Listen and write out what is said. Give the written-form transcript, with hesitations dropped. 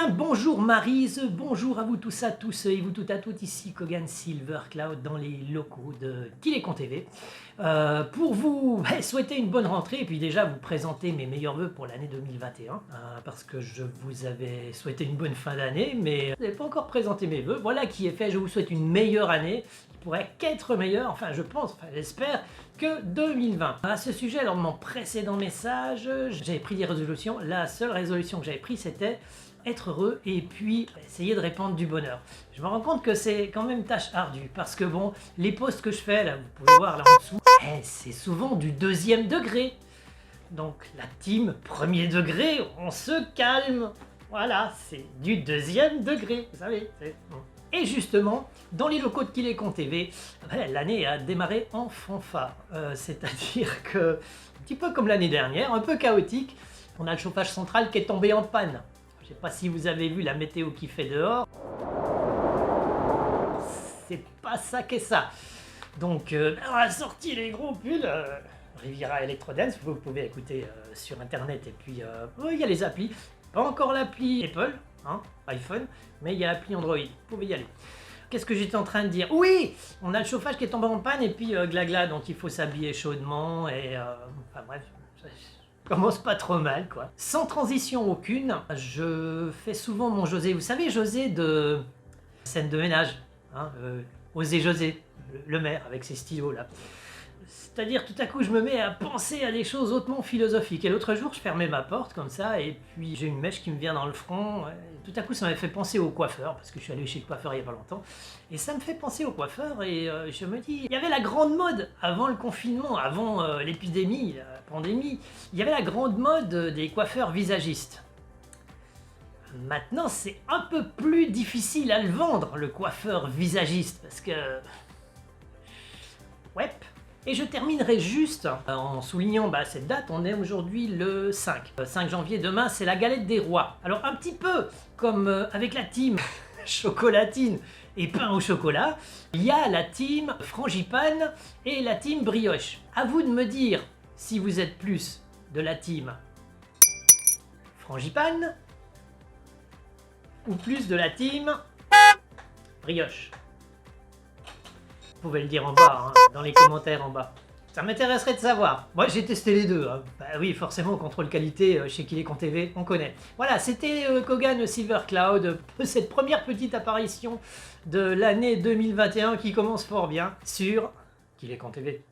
bien, bonjour Maryse, bonjour à vous tous et vous toutes à toutes, ici Kogan Silvercloud dans les locaux de Kilécon TV. Pour vous souhaiter une bonne rentrée et puis déjà vous présenter mes meilleurs vœux pour l'année 2021, parce que je vous avais souhaité une bonne fin d'année, mais je n'avais pas encore présenté mes vœux. Voilà qui est fait, je vous souhaite une meilleure année, qui pourrait qu'être meilleure, enfin je pense, enfin j'espère, que 2020. À ce sujet, lors de mon précédent message, j'avais pris des résolutions. La seule résolution que j'avais prise, c'était être heureux et puis essayer de répandre du bonheur. Je me rends compte que c'est quand même tâche ardue parce que bon, les posts que je fais, là, vous pouvez voir là en dessous, c'est souvent du deuxième degré. Donc la team premier degré, on se calme. Voilà, c'est du deuxième degré, vous savez. Et justement, dans les locaux de Kilécon TV, l'année a démarré en fanfare. C'est-à-dire que, un petit peu comme l'année dernière, un peu chaotique, on a le chauffage central qui est tombé en panne. Je ne sais pas si vous avez vu la météo qui fait dehors. C'est pas ça qu'est ça. Donc, on a sorti les gros pulls. Riviera Electrodance, vous pouvez écouter sur internet. Et puis, il y a les applis. Pas encore l'appli Apple, hein, iPhone, mais il y a l'appli Android. Vous pouvez y aller. Qu'est-ce que j'étais en train de dire? Oui, on a le chauffage qui est tombé en panne et puis glagla, donc il faut s'habiller chaudement et enfin bref, ça commence pas trop mal quoi. Sans transition aucune, je fais souvent mon José. Vous savez José de scène de ménage, hein, Osez José, le maire avec ses stylos là. C'est-à-dire tout à coup je me mets à penser à des choses hautement philosophiques. Et l'autre jour je fermais ma porte comme ça et puis j'ai une mèche qui me vient dans le front. Et tout à coup ça m'avait fait penser au coiffeur parce que je suis allé chez le coiffeur il n'y a pas longtemps. Et ça me fait penser au coiffeur et je me dis, il y avait la grande mode avant le confinement, avant l'épidémie, la pandémie. Il y avait la grande mode des coiffeurs visagistes. Maintenant c'est un peu plus difficile à le vendre le coiffeur visagiste parce que... ouais. Et je terminerai juste en soulignant cette date, on est aujourd'hui le 5. 5 janvier, demain c'est la galette des rois. Alors un petit peu comme avec la team chocolatine et pain au chocolat, il y a la team frangipane et la team brioche. À vous de me dire si vous êtes plus de la team frangipane ou plus de la team brioche. Vous pouvez le dire en bas, hein, dans les commentaires en bas. Ça m'intéresserait de savoir. Moi j'ai testé les deux. Hein. Bah oui, forcément, contrôle qualité chez Kilécon TV, on connaît. Voilà, c'était Kogan Silvercloud, cette première petite apparition de l'année 2021 qui commence fort bien sur Kilécon TV.